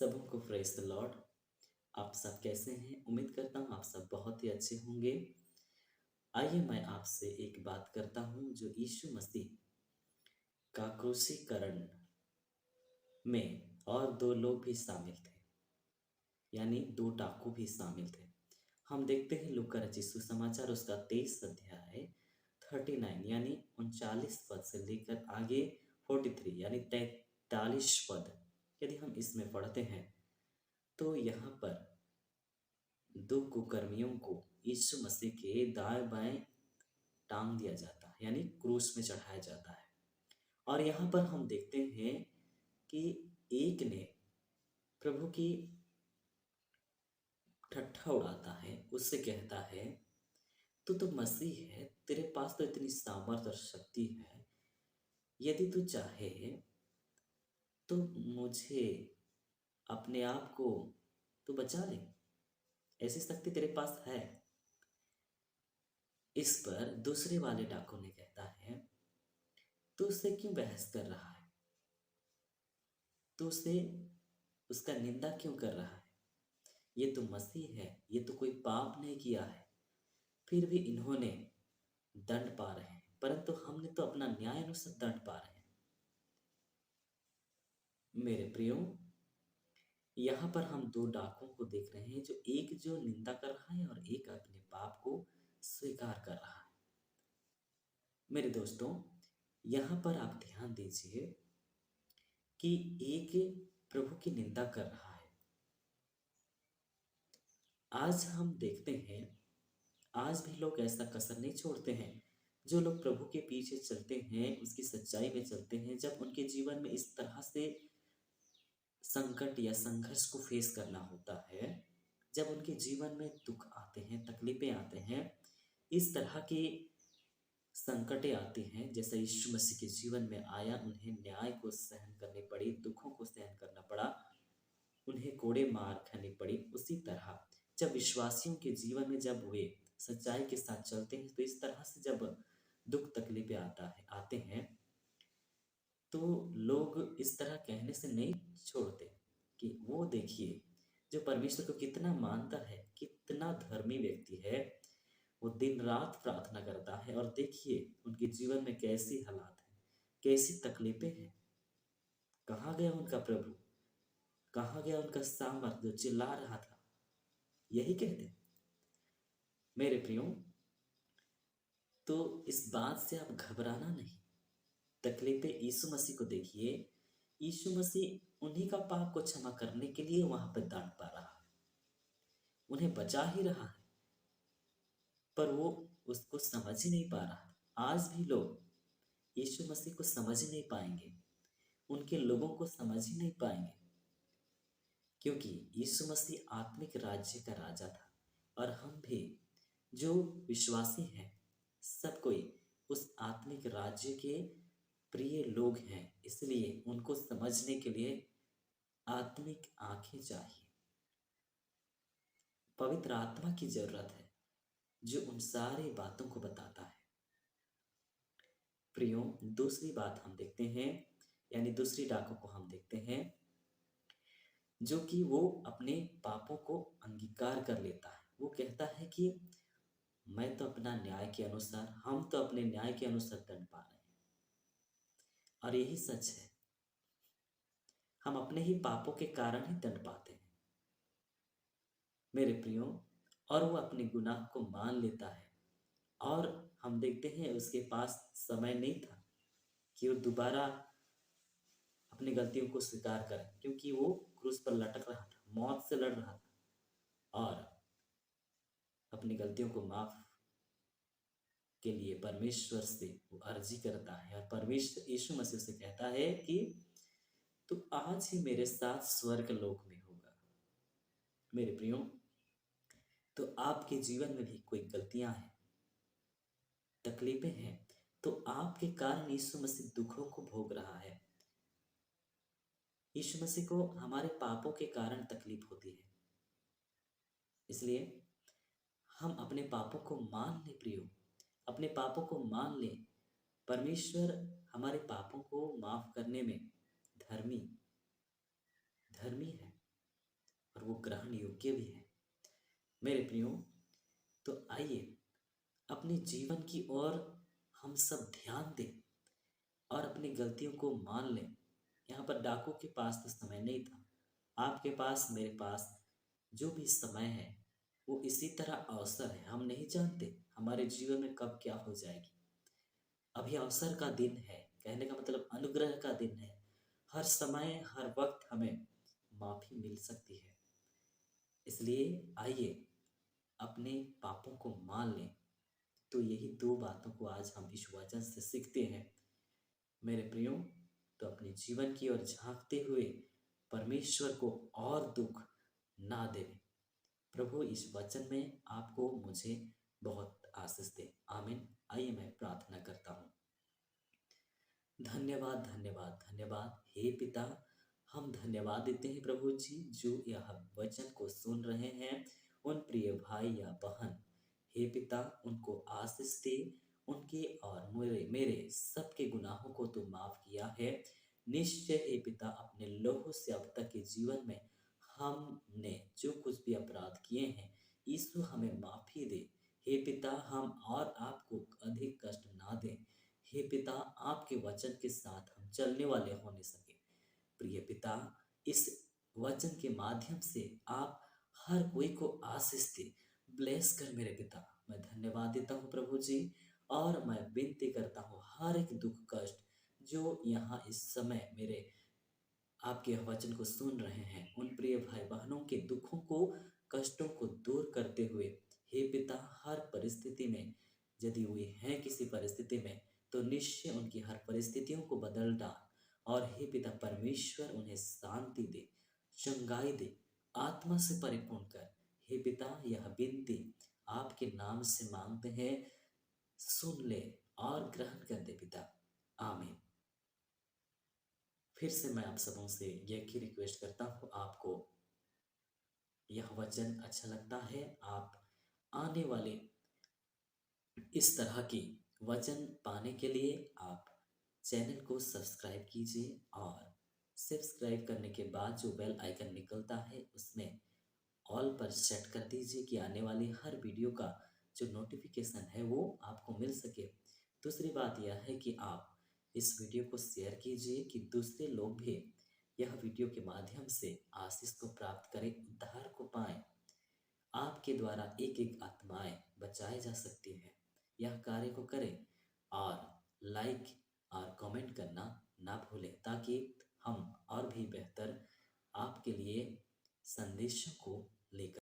सबको praise the Lord. आप सब कैसे हैं? उम्मीद करता हूँ आप सब बहुत ही अच्छे होंगे। आइए मैं आपसे एक बात करता हूँ जो यीशु मसीह का क्रूसीकरण में और दो लोग भी शामिल थे, यानी दो डाकू भी शामिल थे। हम देखते हैं लूका रचित सुसमाचार उसका 23 अध्याय 39 यानी 39 पद से लेकर आगे 43 यानी 43 पद यदि हम इसमें पढ़ते हैं तो यहाँ पर दो कुकर्मियों को यीशु मसीह के दाएं बाएं टांग दिया जाता है, यानी क्रूस में चढ़ाया जाता है। और यहाँ पर हम देखते हैं कि एक ने प्रभु की ठट्ठा उड़ाता है, उससे कहता है तू तो मसीह है, तेरे पास तो इतनी सामर्थ और शक्ति है, यदि तू चाहे तो मुझे अपने आप को तू बचा ले, ऐसी शक्ति तेरे पास है। इस पर दूसरे वाले डाकू ने कहता है तू उससे क्यों बहस कर रहा है, तू उससे उसका निंदा क्यों कर रहा है, ये तो मसीह है, ये तो कोई पाप नहीं किया है, फिर भी इन्होंने दंड पा रहे हैं, परंतु हमने तो अपना न्याय अनुसार दंड पा रहे हैं। मेरे प्रियो, यहाँ पर हम दो डाकुओं को देख रहे हैं, जो एक जो निंदा कर रहा है और एक अपने पाप को स्वीकार कर रहा है। मेरे दोस्तों, यहाँ पर आप ध्यान दीजिए कि एक प्रभु की निंदा कर रहा है। आज हम देखते हैं, आज भी लोग ऐसा कसर नहीं छोड़ते हैं। जो लोग प्रभु के पीछे चलते हैं, उसकी सच्चाई में चलते हैं, जब उनके जीवन में इस तरह से संकट या संघर्ष को फेस करना होता है, जब उनके जीवन में दुख आते हैं, तकलीफें आते हैं, इस तरह के संकटें आती हैं, जैसे यीशु मसीह के जीवन में आया, उन्हें न्याय को सहन करनी पड़ी, दुखों को सहन करना पड़ा, उन्हें कोड़े मार खानी पड़ी। उसी तरह जब विश्वासियों के जीवन में जब वे सच्चाई के साथ चलते हैं, तो इस तरह से जब दुख तकलीफें आते हैं, तो लोग इस तरह कहने से नहीं छोड़ते कि वो देखिए जो परमेश्वर को कितना मानता है, कितना धर्मी व्यक्ति है, वो दिन रात प्रार्थना करता है, और देखिए उनके जीवन में कैसी हालात है, कैसी तकलीफें हैं। कहाँ गया उनका प्रभु, कहाँ गया उनका सामर्थ जो चिल्ला रहा था। यही कहते हैं मेरे प्रियो। तो इस बात से आप घबराना नहीं। तकलीफें यीशु मसीह को देखिए, यीशु मसीह उन्हीं का पाप को क्षमा करने के लिए वहां पर दंड पा रहा है, उन्हें बचा ही रहा है, पर वो उसको समझ ही नहीं पा रहा। आज भी लोग यीशु मसीह को समझ ही नहीं पाएंगे, उनके लोगों को समझ ही नहीं पाएंगे, क्योंकि यीशु मसीह आत्मिक राज्य का राजा था, और हम भी जो विश्वासी हैं, सब कोई उस आत्मिक राज्य के प्रिय लोग हैं। इसलिए उनको समझने के लिए आत्मिक आंखें चाहिए, पवित्र आत्मा की जरूरत है, जो उन सारी बातों को बताता है। प्रियो, दूसरी बात हम देखते हैं, यानी दूसरी डाकू को हम देखते हैं, जो कि वो अपने पापों को अंगीकार कर लेता है। वो कहता है कि मैं तो अपना न्याय के अनुसार, हम तो अपने न्याय के अनुसार दंड पा रहे हैं, और यही सच है, हम अपने ही पापों के कारण ही दंड पाते हैं मेरे प्रियो। और वो अपने गुनाह को मान लेता है, और हम देखते हैं उसके पास समय नहीं था कि वो दोबारा अपनी गलतियों को स्वीकार करे, क्योंकि वो क्रूस पर लटक रहा था, मौत से लड़ रहा था, और अपनी गलतियों को माफ के लिए परमेश्वर से वो अर्जी करता है, और परमेश्वर यीशु मसीह से कहता है कि तू आज ही मेरे साथ स्वर्ग लोक में होगा। मेरे प्रियो, तो आपके जीवन में भी कोई गलतियां हैं, तकलीफें हैं, तो आपके कारण यीशु मसीह दुखों को भोग रहा है। यीशु मसीह को हमारे पापों के कारण तकलीफ होती है, इसलिए हम अपने पापों को मान ले प्रियो, अपने पापों को मान ले। परमेश्वर हमारे पापों को माफ करने में धर्मी धर्मी है। वो ग्रहण योग्य भी है। मेरे प्रियो, तो आइए अपने जीवन की ओर हम सब ध्यान दें और अपनी गलतियों को मान लें। यहाँ पर डाकू के पास तो समय नहीं था, आपके पास मेरे पास जो भी समय है वो इसी तरह अवसर है। हम नहीं जानते हमारे जीवन में कब क्या हो जाएगी। अभी अवसर का दिन है, कहने का मतलब अनुग्रह का दिन है। हर समय हर वक्त हमें माफी मिल सकती है। इसलिए आइए अपने पापों को मान लें। तो यही दो बातों को आज हम इस वचन से सीखते हैं। मेरे प्रियो, तो अपने जीवन की ओर झांकते हुए परमेश्वर को और दुख ना देवें। प्रभु इस वचन में आपको मुझे बहुत आशीष दे। आमीन। आइए मैं प्रार्थना करता हूँ। धन्यवाद धन्यवाद धन्यवाद हे पिता, हम धन्यवाद देते हैं प्रभु जी, जो यह वचन को सुन रहे हैं उन प्रिय भाई या बहन। हे पिता, उनको आशीष दे। उनके और मेरे मेरे सबके गुनाहों को तू माफ किया है। निश्चय हे पिता, अपने लोगों से अब तक के जीवन में हमने जो कुछ भी अपराध किए हैं, यीशु हमें माफी दे। हे पिता, हम और आपको अधिक कष्ट ना दें। हे पिता, आपके वचन के साथ हम चलने वाले होने सके। प्रिय पिता, इस वचन के माध्यम से आप हर कोई को आशीष दे। ब्लेस कर मेरे पिता। मैं धन्यवाद देता हूँ प्रभु जी, और मैं विनती करता हूँ हर एक दुख कष्ट जो यहाँ इस समय मेरे आपके वचन को सुन रहे हैं, उन प्रिय भाई बहनों के दुखों को कष्टों को दूर करते हुए, हे पिता, हर परिस्थिति में यदि वे हैं किसी परिस्थिति में, तो निश्चय उनकी हर परिस्थितियों को बदल डाल। और हे पिता परमेश्वर, उन्हें शांति दे, चंगाई दे, आत्मा से परिपूर्ण कर। हे पिता, यह विनती आपके नाम से मांगते हैं, सुन ले और ग्रहण कर दे पिता। आमीन। फिर से मैं आप सबों से यह की रिक्वेस्ट करता हूँ, आपको यह वचन अच्छा लगता है, आप आने वाले इस तरह की वचन पाने के लिए आप चैनल को सब्सक्राइब कीजिए, और सब्सक्राइब करने के बाद जो बेल आइकन निकलता है उसमें ऑल पर सेट कर दीजिए कि आने वाली हर वीडियो का जो नोटिफिकेशन है वो आपको मिल सके। दूसरी बात यह है कि आप इस वीडियो को शेयर कीजिए कि दूसरे लोग भी यह वीडियो के माध्यम से आशीष को प्राप्त करें, उद्धार को पाएं। आपके द्वारा एक एक आत्माएं बचाई जा सकती हैं। यह कार्य को करें और लाइक और कमेंट करना ना भूलें, ताकि हम और भी बेहतर आपके लिए संदेशों को लेकर